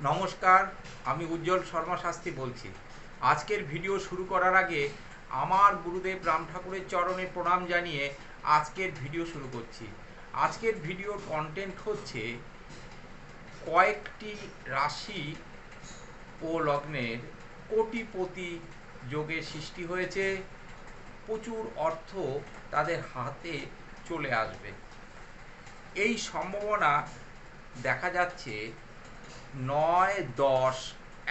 নমস্কার, আমি উজ্জ্বল শর্মা শাস্ত্রী বলছি। আজকের ভিডিও শুরু করার আগে আমার গুরুদেব রাম ঠাকুরের চরণে প্রণাম জানিয়ে আজকের ভিডিও শুরু করছি। আজকের ভিডিওর কন্টেন্ট হচ্ছে কয়েকটি রাশি ও লগ্নের কোটিপতি যোগের সৃষ্টি হয়েছে, প্রচুর অর্থ তাদের হাতে চলে আসবে। এই সম্ভাবনা দেখা যাচ্ছে 9, 10,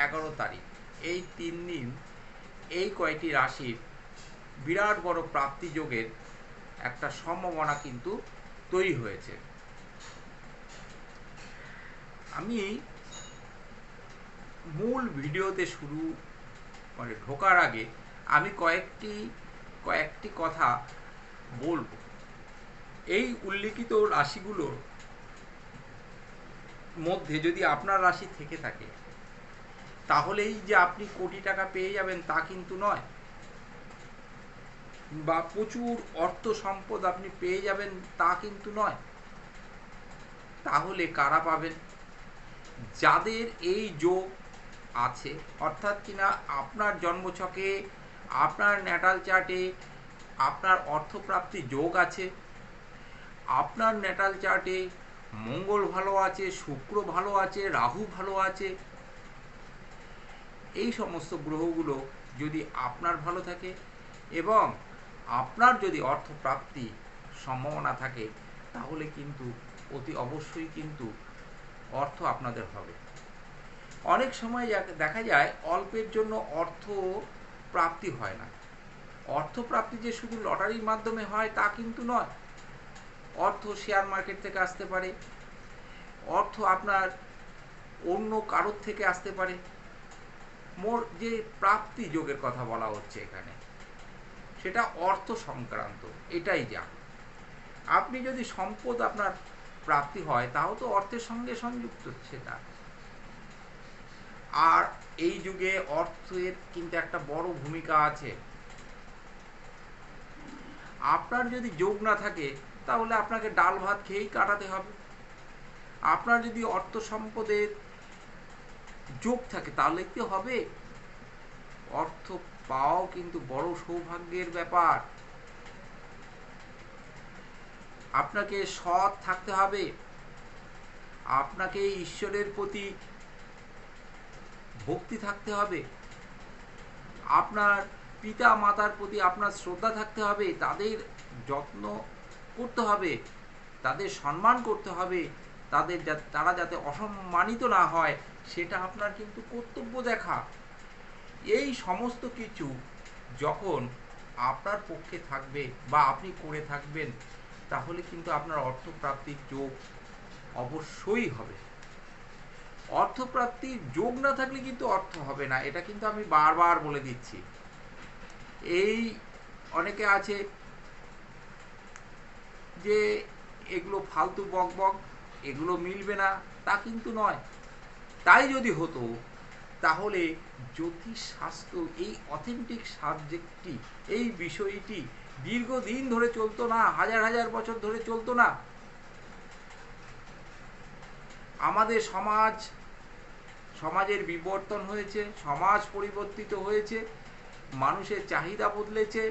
11 তারিখ, এই 3 দিন এই কয়টি রাশির বিরাট বড় প্রাপ্তি যোগের একটা সম্ভাবনা কিন্তু তৈরি হয়েছে। আমি মূল ভিডিওতে ঢোকার আগে আমি কয়েকটি কথা বলবো। এই উল্লিখিত রাশিগুলোর মধ্যে যদি আপনার রাশি থেকে থাকে তাহলেই যে আপনি কোটি টাকা পেয়ে যাবেন তা কিন্তু নয়, বা প্রচুর অর্থ সম্পদ আপনি পেয়ে যাবেন তা কিন্তু নয়। তাহলে কারা পাবেন? যাদের এই যোগ আছে, অর্থাৎ কিনা আপনার জন্মছকে, আপনার ন্যাটাল চার্টে আপনার অর্থপ্রাপ্তি যোগ আছে, আপনার ন্যাটাল চার্টে মঙ্গল ভালো আছে, শুক্র ভালো আছে, রাহু ভালো আছে, এই সমস্ত গ্রহগুলো যদি আপনার ভালো থাকে এবং আপনার যদি অর্থপ্রাপ্তি সম্ভাবনা থাকে তাহলে কিন্তু অতি অবশ্যই কিন্তু অর্থ আপনাদের হবে। অনেক সময় দেখা যায় অল্পের জন্য অর্থ প্রাপ্তি হয় না। অর্থপ্রাপ্তি যে শুধু লটারির মাধ্যমে হয় তা কিন্তু নয়। অর্থ শেয়ার মার্কেট থেকে আসতে পারে, অর্থ আপনার অন্য কারোর থেকে আসতে পারে। মোর যে প্রাপ্তি যোগের কথা বলা হচ্ছে এখানে, সেটা অর্থ সংক্রান্ত। এটাই যা, আপনি যদি সম্পদ আপনার প্রাপ্তি হয় তাও তো অর্থের সঙ্গে সংযুক্ত সেটা। আর এই যুগে অর্থের কিন্তু একটা বড় ভূমিকা আছে। আপনার যদি যোগ না থাকে তাহলে আপনাকে ডাল ভাত খেয়েই কাটাতে হবে। আপনার যদি অর্থ সম্পদের যোগ থাকে তাহলে কি হবে? অর্থ পাওয়াও কিন্তু বড় সৌভাগ্যের ব্যাপার। আপনাকে সৎ থাকতে হবে, আপনাকে ঈশ্বরের প্রতি ভক্তি থাকতে হবে, আপনার পিতা মাতার প্রতি আপনার শ্রদ্ধা থাকতে হবে, তাদের যত্ন করতে হবে, তাদের সম্মান করতে হবে, তারা যাতে অসম্মানিত না হয় সেটা আপনার কিন্তু কর্তব্য দেখা। এই সমস্ত কিছু যখন আপনার পক্ষে থাকবে বা আপনি করে থাকবেন তাহলে কিন্তু আপনার অর্থপ্রাপ্তির যোগ অবশ্যই হবে। অর্থপ্রাপ্তির যোগ না থাকলে কিন্তু অর্থ হবে না, এটা কিন্তু আমি বারবার বলে দিচ্ছি। এই অনেকে আছে যে এগুলো ফালতু বকবক, এগুলো মিলবে না, তা কিন্তু নয়। তাই যদি হতো তাহলে জ্যোতিষশাস্ত্র, এই অথেন্টিক সাবজেক্টটি, এই বিষয়টি দীর্ঘদিন ধরে চলতো না, হাজার হাজার বছর ধরে চলতো না। আমাদের সমাজের বিবর্তন হয়েছে, সমাজ পরিবর্তিত হয়েছে, মানুষের চাহিদা বদলেছে।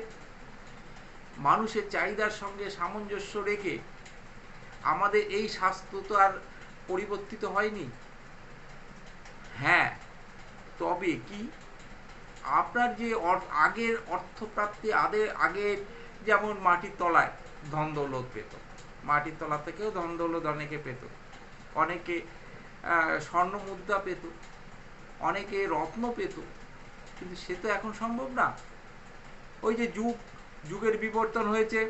মানুষের চাহিদার সঙ্গে সামঞ্জস্য রেখে আমাদের এই শাস্ত্র তো আর পরিবর্তিত হয়নি। হ্যাঁ, তবে কি আপনার যে আগের অর্থপ্রাপ্তি, আগের যেমন মাটির তলায় ধন দৌলত পেত, মাটির তলা থেকেও ধন দৌলত অনেকে পেত, অনেকে স্বর্ণ মুদ্রা পেত, অনেকে রত্ন পেত, কিন্তু সে তো এখন সম্ভব না। ওই যে যুগের বিবর্তন হয়েছে,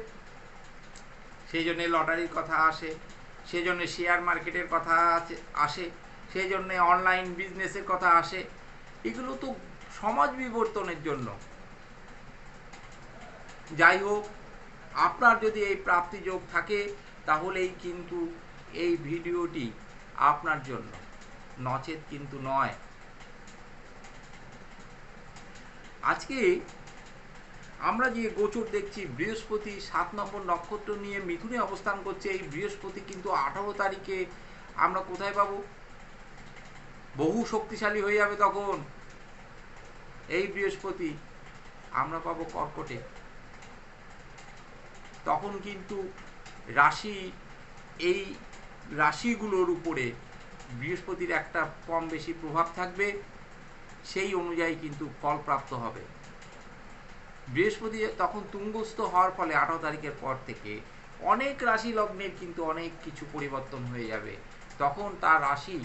সেই জন্যে লটারির কথা আসে, সেই জন্যে শেয়ার মার্কেটের কথা আসে, সেই জন্যে অনলাইন বিজনেসের কথা আসে। এগুলো তো সমাজ বিবর্তনের জন্য। যাই হোক, আপনার যদি এই প্রাপ্তি যোগ থাকে তাহলেই কিন্তু এই ভিডিওটি আপনার জন্য, নচেত কিন্তু নয়। আজকে আমরা যে গোচর দেখছি, বৃহস্পতি 7 নম্বর নক্ষত্র নিয়ে মিথুনে অবস্থান করছে। এই বৃহস্পতি কিন্তু 18 তারিখে আমরা কোথায় পাবো? বহু শক্তিশালী হয়ে যাবে তখন এই বৃহস্পতি। আমরা পাবো কর্কটে। তখন কিন্তু রাশি, এই রাশিগুলোর উপরে বৃহস্পতির একটা কম বেশি প্রভাব থাকবে, সেই অনুযায়ী কিন্তু ফল প্রাপ্ত হবে। বৃহস্পতি তখন তুঙ্গস্থ হওয়ার ফলে 18 তারিখের পর থেকে অনেক রাশি লগ্নের কিন্তু অনেক কিছু পরিবর্তন হয়ে যাবে। তখন তার রাশি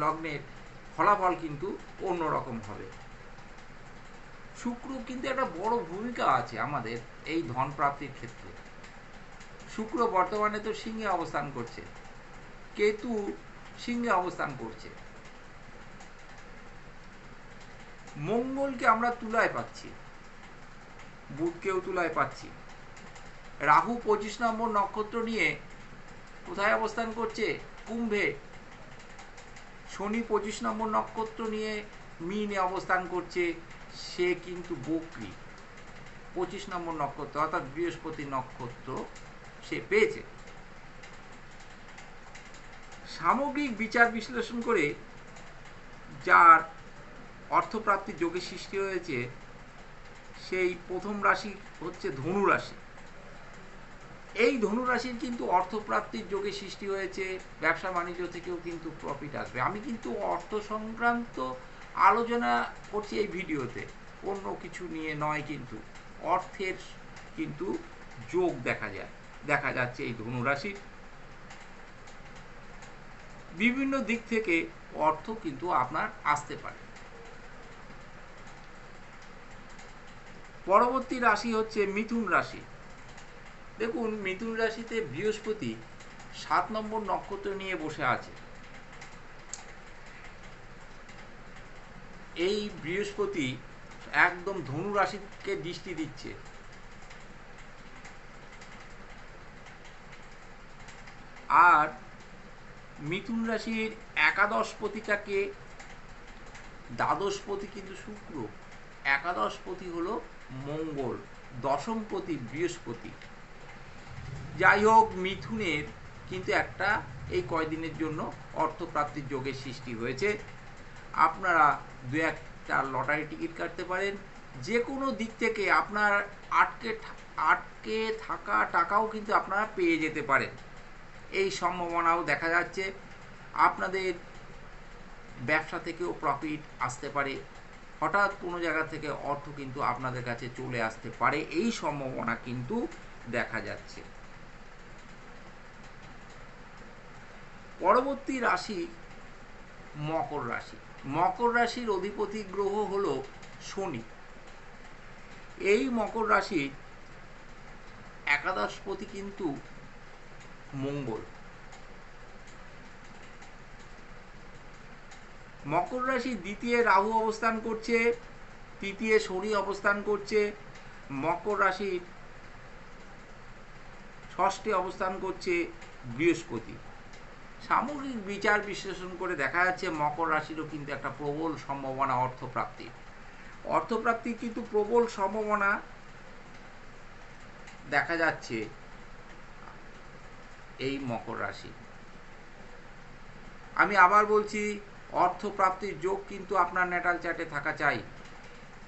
লগ্নের ফলাফল কিন্তু অন্যরকম হবে। শুক্র কিন্তু একটা বড় ভূমিকা আছে আমাদের এই ধন প্রাপ্তির ক্ষেত্রে। শুক্র বর্তমানে তো সিংহে অবস্থান করছে, কেতু সিংহে অবস্থান করছে, মঙ্গলকে আমরা তুলায় পাচ্ছি, বুধকেও তুলায় পাচ্ছি। রাহু 25 নম্বর নক্ষত্র নিয়ে কোথায় অবস্থান করছে? কুম্ভে। শনি 25 নম্বর নক্ষত্র নিয়ে মীনে অবস্থান করছে, সে কিন্তু বকরি। 25 নম্বর নক্ষত্র অর্থাৎ বৃহস্পতি নক্ষত্র সে পেয়েছে। সামগ্রিক বিচার বিশ্লেষণ করে যার অর্থপ্রাপ্তির যোগের সৃষ্টি হয়েছে, সেই প্রথম রাশি হচ্ছে ধনু রাশি। এই ধনু রাশির কিন্তু অর্থপ্রাপ্তির যোগে সৃষ্টি হয়েছে, ব্যবসা বাণিজ্য থেকেও কিন্তু প্রফিট আসবে। আমি কিন্তু অর্থ সংক্রান্ত আলোচনা করছি এই ভিডিওতে, অন্য কিছু নিয়ে নয়। কিন্তু অর্থের কিন্তু যোগ দেখা যাচ্ছে এই ধনু রাশির। বিভিন্ন দিক থেকে অর্থ কিন্তু আপনার আসতে পারে। পরবর্তী রাশি হচ্ছে মিথুন রাশি। দেখুন, মিথুন রাশিতে বৃহস্পতি 7 নম্বর নক্ষত্র নিয়ে বসে আছে। এই বৃহস্পতি একদম ধনু রাশিকে দৃষ্টি দিচ্ছে। আর মিথুন রাশির একাদশপতিটাকে, দ্বাদশপতি কিন্তু শুক্র, একাদশপতি হলো মঙ্গল, দশমপতি বৃহস্পতি। যাই হোক, মিথুনের কিন্তু একটা এই কয়দিনের জন্য অর্থপ্রাপ্তির যোগের সৃষ্টি হয়েছে। আপনারা দু একটা লটারি টিকিট কাটতে পারেন। যে কোনো দিক থেকে আপনার আটকে থাকা টাকাও কিন্তু আপনারা পেয়ে যেতে পারেন, এই সম্ভাবনাও দেখা যাচ্ছে। আপনাদের ব্যবসা থেকেও প্রফিট আসতে পারে, হঠাৎ কোনো জায়গা থেকে অর্থ কিন্তু আপনাদের কাছে চলে আসতে পারে, এই সম্ভাবনা কিন্তু দেখা যাচ্ছে। পরবর্তী রাশি মকর রাশি। মকর রাশির অধিপতি গ্রহ হলো শনি। এই মকর রাশির একাদশপতি কিন্তু মঙ্গল। মকর রাশি দ্বিতীয় রাহু অবস্থান করছে, তৃতীয় শনি অবস্থান করছে, মকর রাশির ষষ্ঠে অবস্থান করছে বৃহস্পতি। সামগ্রিক বিচার বিশ্লেষণ করে দেখা যাচ্ছে মকর রাশিরও কিন্তু একটা প্রবল সম্ভাবনা অর্থপ্রাপ্তির কিন্তু প্রবল সম্ভাবনা দেখা যাচ্ছে এই মকর রাশি। আমি আবার বলছি, অর্থপ্রাপ্তির যোগ কিন্তু আপনার ন্যাটাল চার্টে থাকা চাই।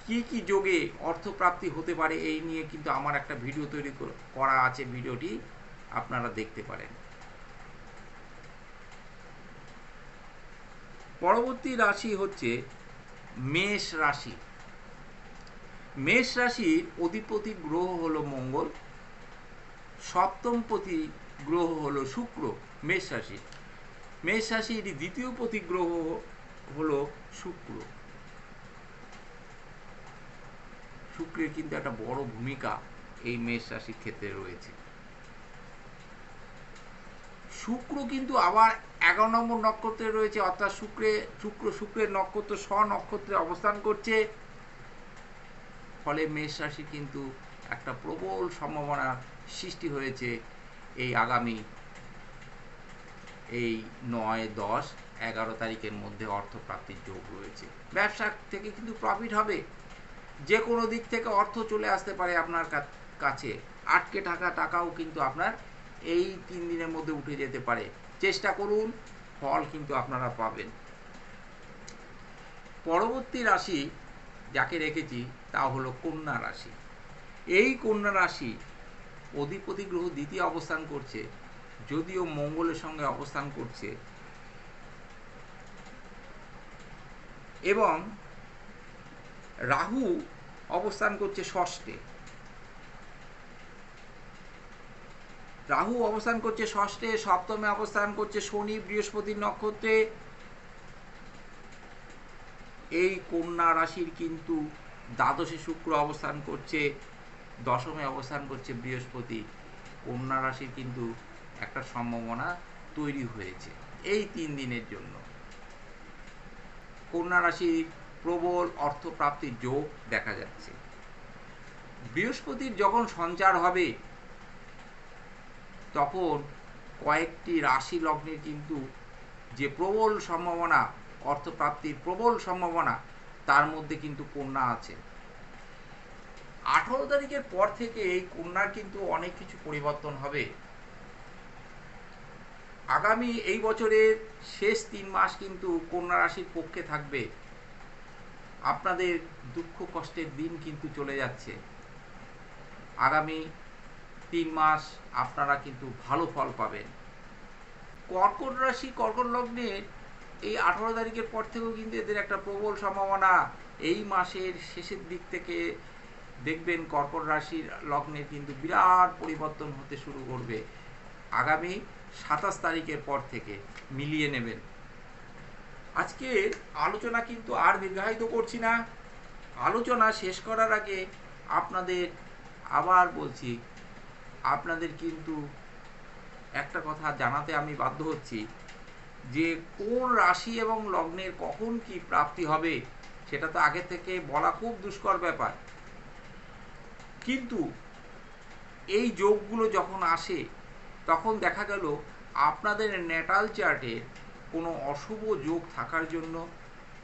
কি কি যোগে অর্থপ্রাপ্তি হতে পারে এই নিয়ে কিন্তু আমার একটা ভিডিও তৈরি করা আছে, ভিডিওটি আপনারা দেখতে পারেন। পরবর্তী রাশি হচ্ছে মেষ রাশি। মেষ রাশির অধিপতি গ্রহ হলো মঙ্গল, সপ্তমপতি গ্রহ হলো শুক্র। মেষ রাশির দ্বিতীয় পতি গ্রহ হলো শুক্র। শুক্রের কিন্তু একটা বড় ভূমিকা এই মেষ রাশির ক্ষেত্রে রয়েছে। শুক্র কিন্তু আবার 11 নম্বর নক্ষত্রে রয়েছে, অর্থাৎ শুক্রের নক্ষত্র স্ব-নক্ষত্রে অবস্থান করছে। ফলে মেষ রাশি কিন্তু একটা প্রবল সম্ভাবনা সৃষ্টি হয়েছে এই আগামী 9, 10, 11 তারিখের মধ্যে অর্থপ্রাপ্তির যোগ রয়েছে। ব্যবসা থেকে কিন্তু প্রফিট হবে, যে কোনো দিক থেকে অর্থ চলে আসতে পারে আপনার কাছে। আটকে থাকা টাকাও কিন্তু আপনার এই 3 দিনের মধ্যে উঠে যেতে পারে। চেষ্টা করুন ফল কিন্তু আপনারা পাবেন। পরবর্তী রাশি যাকে রেখেছি তা হলো কন্যা রাশি। এই কন্যা রাশি অধিপতি গ্রহ দ্বিতীয় অবস্থান করছে, যদিও মঙ্গলের সঙ্গে অবস্থান করছে, এবং রাহু অবস্থান করছে ষষ্ঠে। রাহু অবস্থান করছে ষষ্ঠে, সপ্তমে অবস্থান করছে শনি বৃহস্পতির নক্ষত্রে। এই কন্যা রাশির কিন্তু দ্বাদশে শুক্র অবস্থান করছে, দশমে অবস্থান করছে বৃহস্পতি। কন্যা রাশির কিন্তু একটা সম্ভাবনা তৈরি হয়েছে এই 3 দিনের জন্য। কন্যা রাশির প্রবল অর্থপ্রাপ্তির যোগ দেখা যাচ্ছে। বৃহস্পতির যখন সঞ্চার হবে তখন কয়েকটি রাশি লগ্নের কিন্তু যে প্রবল সম্ভাবনা, অর্থপ্রাপ্তির প্রবল সম্ভাবনা, তার মধ্যে কিন্তু কন্যা আছে। 18 তারিখের পর থেকে এই কন্যার কিন্তু অনেক কিছু পরিবর্তন হবে। আগামী এই বছরের শেষ 3 মাস কিন্তু কন্যা রাশির পক্ষে থাকবে। আপনাদের দুঃখ কষ্টের দিন কিন্তু চলে যাচ্ছে। আগামী 3 মাস আপনারা কিন্তু ভালো ফল পাবেন। কর্কট রাশি, কর্কট লগ্নের এই 18 তারিখের পর থেকেও কিন্তু এদের একটা প্রবল সম্ভাবনা। এই মাসের শেষের দিক থেকে দেখবেন কর্কট রাশির লগ্নের কিন্তু বিরাট পরিবর্তন হতে শুরু করবে। আগামী 27 তারিখের পর থেকে মিলিয়ে নেবেন। আজকে আলোচনা কিন্তু আর দীর্ঘায়িত করছি না। আলোচনা শেষ করার আগে আপনাদের আবার বলছি, আপনাদের কিন্তু একটা কথা জানাতে আমি বাধ্য হচ্ছি যে কোন রাশি এবং লগ্নের কখন কি প্রাপ্তি হবে সেটা তো আগে থেকে বলা খুব দুষ্কর ব্যাপার। কিন্তু এই যোগগুলো যখন আসে তখন দেখা গেল আপনাদের ন্যাটাল চার্টে কোনো অশুভ যোগ থাকার জন্য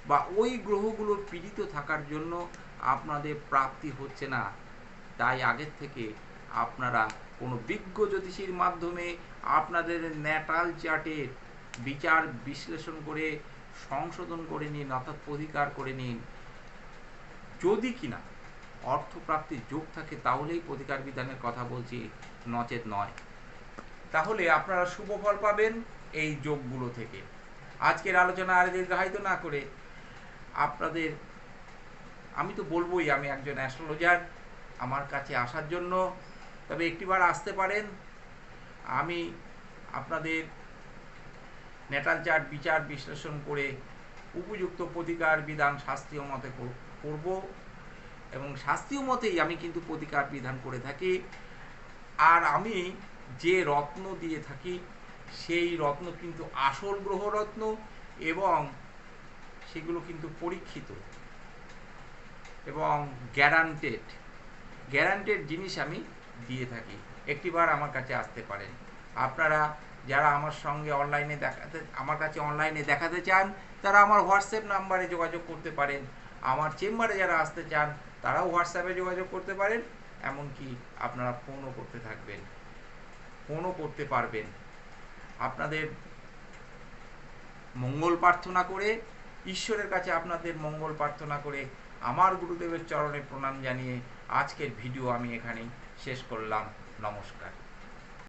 বা ওই গ্রহগুলোর পীড়িত থাকার জন্য আপনাদের প্রাপ্তি হচ্ছে না। তাই আগের থেকে আপনারা কোনো বিজ্ঞ জ্যোতিষীর মাধ্যমে আপনাদের ন্যাটাল চার্টের বিচার বিশ্লেষণ করে সংশোধন করে নিন, অর্থাৎ প্রতিকার করে নিন। যদি কিনা অর্থপ্রাপ্তির যোগ থাকে তাহলেই প্রতিকার বিধানের কথা বলছি, নচেত নয়। তাহলে আপনারা শুভ ফল পাবেন এই যোগগুলো থেকে। আজকের আলোচনা আর দীর্ঘায়িত না করে আপনাদের আমি তো বলবোই আমি একজন অ্যাস্ট্রোলজার, আমার কাছে আসার জন্য তবে একটিবার আসতে পারেন। আমি আপনাদের ন্যাটাল চার্ট বিচার বিশ্লেষণ করে উপযুক্ত প্রতিকার বিধান শাস্ত্রীয় মতে করব, এবং শাস্ত্রীয় মতেই আমি কিন্তু প্রতিকার বিধান করে থাকি। আর আমি যে রত্ন দিয়ে থাকি সেই রত্ন কিন্তু আসল গ্রহরত্ন, এবং সেগুলো কিন্তু পরীক্ষিত এবং গ্যারান্টেড জিনিস আমি দিয়ে থাকি। একটিবার আমার কাছে আসতে পারেন। আপনারা যারা আমার সঙ্গে আমার কাছে অনলাইনে দেখাতে চান তারা আমার হোয়াটসঅ্যাপ নাম্বারে যোগাযোগ করতে পারেন। আমার চেম্বারে যারা আসতে চান তারাও হোয়াটসঅ্যাপে যোগাযোগ করতে পারেন। এমনকি আপনারা ফোনও করতে পারবেন। আপনাদের মঙ্গল প্রার্থনা করে, ঈশ্বরের কাছে আপনাদের মঙ্গল প্রার্থনা করে, আমার গুরুদেবের চরণে প্রণাম জানিয়ে আজকের ভিডিও আমি এখানেই শেষ করলাম। নমস্কার।